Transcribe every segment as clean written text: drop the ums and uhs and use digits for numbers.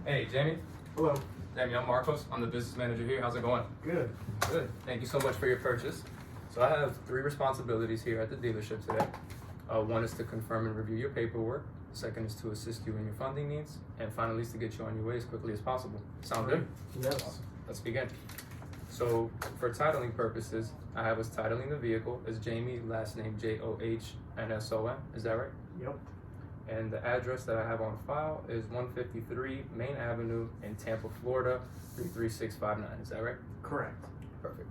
Hey, Jamie. Hello. Jamie, I'm Marcos. I'm the business manager here. How's it going? Good. Good. Thank you so much for your purchase. So I have 3 responsibilities here at the dealership today. One is to confirm and review your paperwork. Second is to assist you in your funding needs. And finally is to get you on your way as quickly as possible. Sound good? Yes. Awesome. Let's begin. So for titling purposes, I have us titling the vehicle as Jamie, last name Johnsson. Is that right? Yep. And the address that I have on file is 153 Main Avenue in Tampa, Florida, 33659. Is that right? Correct. Perfect.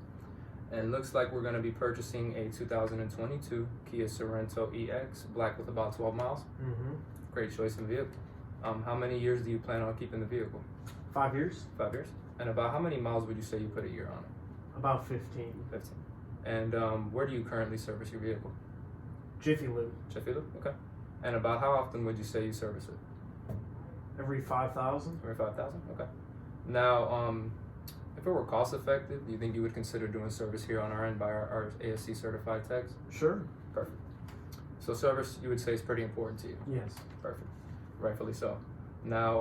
And looks like we're going to be purchasing a 2022 Kia Sorento EX, black with about 12 miles. Mm-hmm. Great choice in vehicle. How many years do you plan on keeping the vehicle? 5 years. 5 years. And about how many miles would you say you put a year on it? About 15. 15. And where do you currently service your vehicle? Jiffy Lube. Jiffy Lube? Okay. And about how often would you say you service it? Every 5,000. Every 5,000? Okay. Now, if it were cost effective, do you think you would consider doing service here on our end by our ASC certified techs? Sure. Perfect. So service, you would say, is pretty important to you? Yes. Perfect. Rightfully so. Now,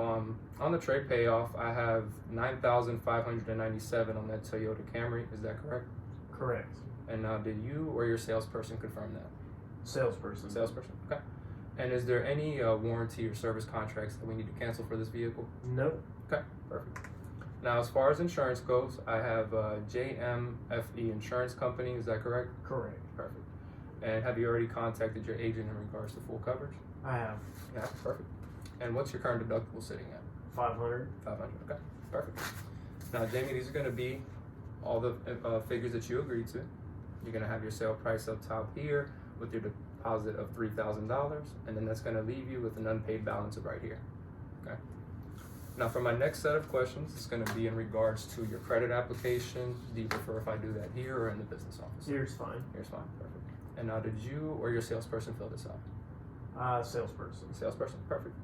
on the trade payoff, I have $9,597 on that Toyota Camry. Is that correct? Correct. And now, did you or your salesperson confirm that? Salesperson. Salesperson. Okay. And is there any warranty or service contracts that we need to cancel for this vehicle? Nope. Okay. Perfect. Now, as far as insurance goes, I have JMFE Insurance Company. Is that correct? Correct. Perfect. And have you already contacted your agent in regards to full coverage? I have. Yeah. Perfect. And what's your current deductible sitting at? 500. 500. Okay. Perfect. Now, Jamie, these are going to be all the figures that you agreed to. You're going to have your sale price up top here with your deposit of $3,000, and then that's going to leave you with an unpaid balance of right here. Okay. Now, for my next set of questions, it's going to be in regards to your credit application. Do you prefer if I do that here or in the business office? Here's fine. Here's fine. Perfect. And now, did you or your salesperson fill this out? Salesperson. Salesperson. Perfect.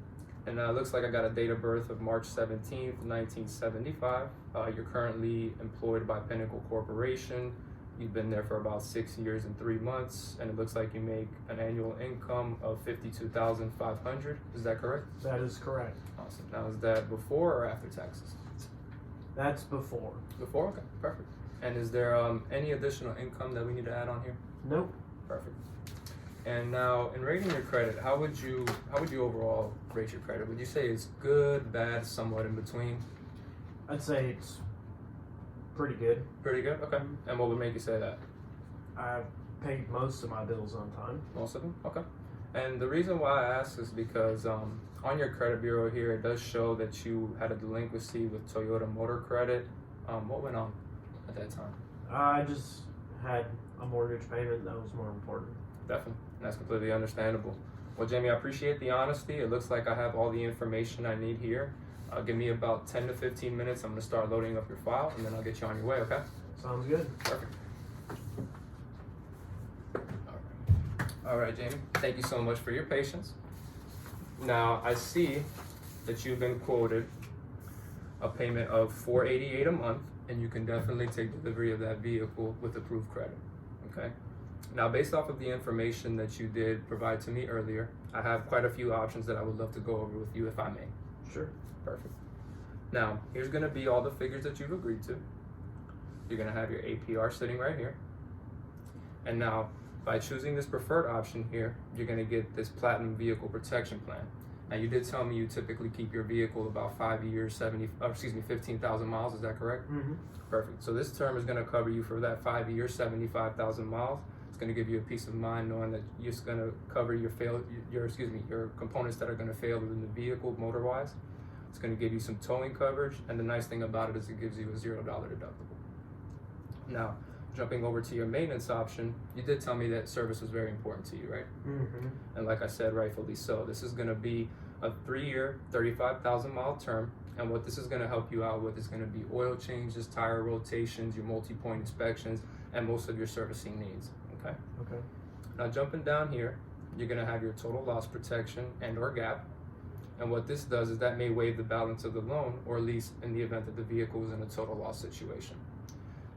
And it looks like I got a date of birth of March 17th, 1975. You're currently employed by Pinnacle Corporation. You've been there for about 6 years and 3 months, and it looks like you make an annual income of $52,500. Is that correct? That is correct. Awesome. Now, is that before or after taxes? That's before. Before? Okay, perfect. And is there any additional income that we need to add on here? Nope. Perfect. And now, in rating your credit, how would you overall rate your credit? Would you say it's good, bad, somewhat in between? I'd say it's pretty good. Pretty good. Okay. And what would make you say that? I paid most of my bills on time. Most of them? Okay. And the reason why I ask is because on your credit bureau here, it does show that you had a delinquency with Toyota Motor Credit. What went on at that time? I just had a mortgage payment that was more important. Definitely. That's completely understandable. Well, Jamie, I appreciate the honesty. It looks like I have all the information I need here. Give me about 10 to 15 minutes. I'm going to start loading up your file, and then I'll get you on your way, okay? Sounds good. Perfect. All right, Jamie. Thank you so much for your patience. Now, I see that you've been quoted a payment of $488 a month, and you can definitely take delivery of that vehicle with approved credit, okay? Now, based off of the information that you did provide to me earlier, I have quite a few options that I would love to go over with you, if I may. Sure. Perfect. Now, here's going to be all the figures that you've agreed to. You're going to have your APR sitting right here. And now, by choosing this preferred option here, you're going to get this Platinum Vehicle Protection Plan. Now, you did tell me you typically keep your vehicle about 5 years, 15,000 miles. Is that correct? Mm-hmm. Perfect. So this term is going to cover you for that 5 years, 75,000 miles. It's going to give you a peace of mind knowing that it's going to cover your components that are going to fail within the vehicle motor-wise. It's going to give you some towing coverage, and the nice thing about it is it gives you a $0 deductible. Now, jumping over to your maintenance option, you did tell me that service was very important to you, right? Mm-hmm. And like I said, rightfully so. This is going to be a 3-year, 35,000 mile term, and what this is going to help you out with is going to be oil changes, tire rotations, your multi-point inspections, and most of your servicing needs, okay? Okay. Now, jumping down here, you're going to have your total loss protection and or gap. And what this does is that may waive the balance of the loan or lease in the event that the vehicle is in a total loss situation.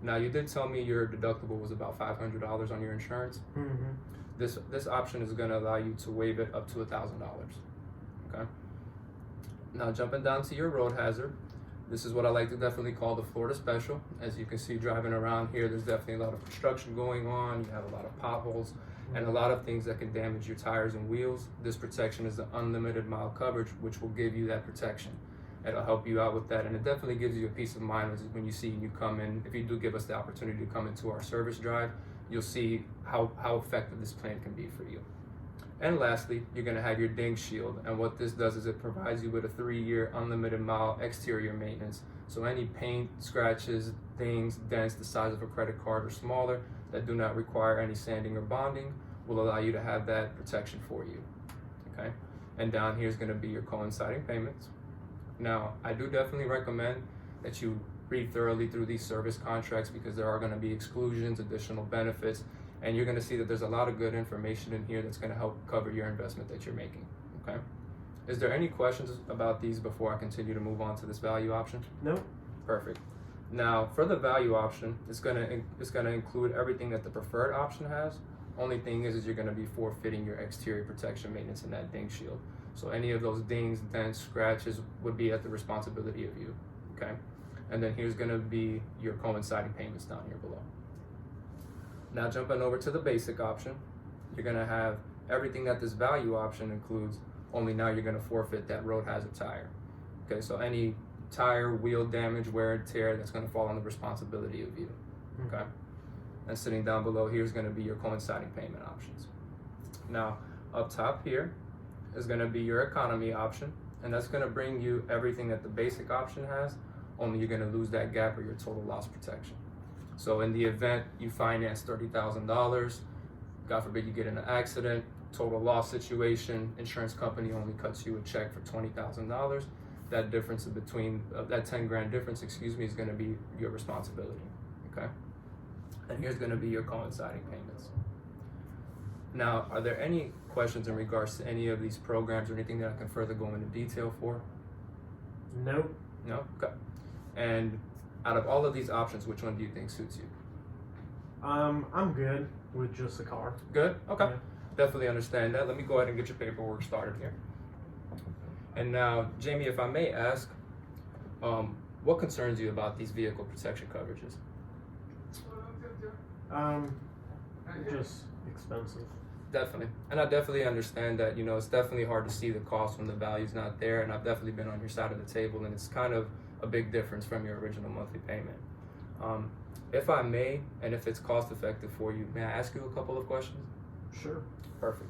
Now, you did tell me your deductible was about $500 on your insurance. Mm-hmm. This option is going to allow you to waive it up to $1,000. Okay. Now jumping down to your road hazard, this is what I like to definitely call the Florida Special. As you can see driving around here, there's definitely a lot of construction going on. You have a lot of potholes and a lot of things that can damage your tires and wheels. This protection is the unlimited mile coverage, which will give you that protection. It'll help you out with that, and it definitely gives you a peace of mind when you see you come in. If you do give us the opportunity to come into our service drive, you'll see how effective this plan can be for you. And lastly, you're going to have your ding shield, and what this does is it provides you with a 3-year unlimited mile exterior maintenance. So any paint, scratches, dings, dents the size of a credit card or smaller that do not require any sanding or bonding will allow you to have that protection for you. Okay, and down here is going to be your coinciding payments. Now, I do definitely recommend that you read thoroughly through these service contracts, because there are going to be exclusions, additional benefits, and you're going to see that there's a lot of good information in here that's going to help cover your investment that you're making. Okay, is there any questions about these before I continue to move on to this value option? Nope. Perfect. Now, for the value option, it's going to include everything that the preferred option has. Only thing is you're going to be forfeiting your exterior protection maintenance in that ding shield. So any of those dings, dents, scratches would be at the responsibility of you, okay? And then here's gonna be your coinciding payments down here below. Now jumping over to the basic option, you're gonna have everything that this value option includes, only now you're gonna forfeit that road hazard tire. Okay, so any tire, wheel damage, wear and tear, that's gonna fall on the responsibility of you, okay? And sitting down below here is gonna be your coinciding payment options. Now, up top here, is going to be your economy option, and that's going to bring you everything that the basic option has, only you're going to lose that gap or your total loss protection. So in the event you finance $30,000, God forbid you get in an accident, total loss situation, insurance company only cuts you a check for $20,000. That difference between that 10 grand difference, is going to be your responsibility. Okay, and here's going to be your coinciding payments. Now, are there any questions in regards to any of these programs or anything that I can further go into detail for? Nope. No? Okay. And out of all of these options, which one do you think suits you? I'm good with just the car. Good? Okay. Yeah. Definitely understand that. Let me go ahead and get your paperwork started here. And now, Jamie, if I may ask, what concerns you about these vehicle protection coverages? Just expensive. Definitely. And I definitely understand that, it's definitely hard to see the cost when the value's not there, and I've definitely been on your side of the table, and it's kind of a big difference from your original monthly payment. If I may, and if it's cost effective for you, may I ask you a couple of questions? Sure. Perfect.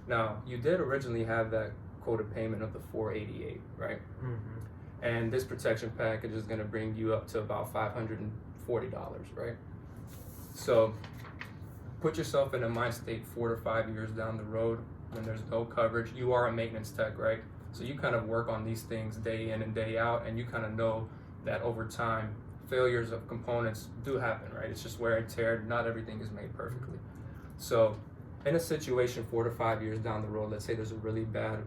Now, you did originally have that quoted payment of the $488, right? Mm-hmm. And this protection package is going to bring you up to about $540, right? So put yourself in a mind state 4 to 5 years down the road when there's no coverage. You are a maintenance tech, right? So you kind of work on these things day in and day out, and you kind of know that over time, failures of components do happen, right? It's just wear and tear. Not everything is made perfectly. So in a situation 4 to 5 years down the road, let's say there's a really bad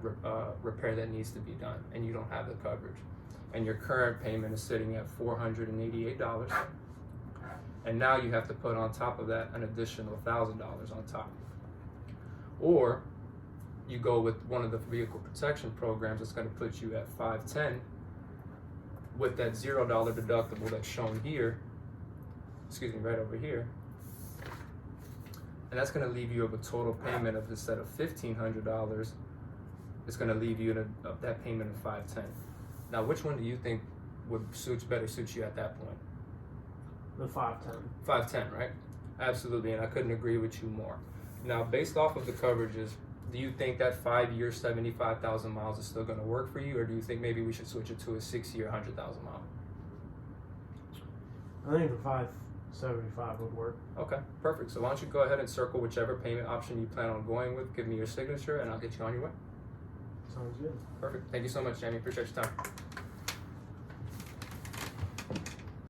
repair that needs to be done and you don't have the coverage, and your current payment is sitting at $488, and now you have to put on top of that an additional $1,000 on top. Or you go with one of the vehicle protection programs that's going to put you at $510 with that $0 deductible that's shown here, right over here. And that's going to leave you with a total payment of, instead of $1,500, it's going to leave you that payment of $510. Now, which one do you think would better suit you at that point? The 510. 510, right? Absolutely, and I couldn't agree with you more. Now, based off of the coverages, do you think that 5 year, 75,000 miles is still going to work for you, or do you think maybe we should switch it to a 6 year, 100,000 mile? I think the 575 would work. Okay, perfect. So why don't you go ahead and circle whichever payment option you plan on going with, give me your signature, and I'll get you on your way. Sounds good. Perfect. Thank you so much, Jamie. Appreciate your time.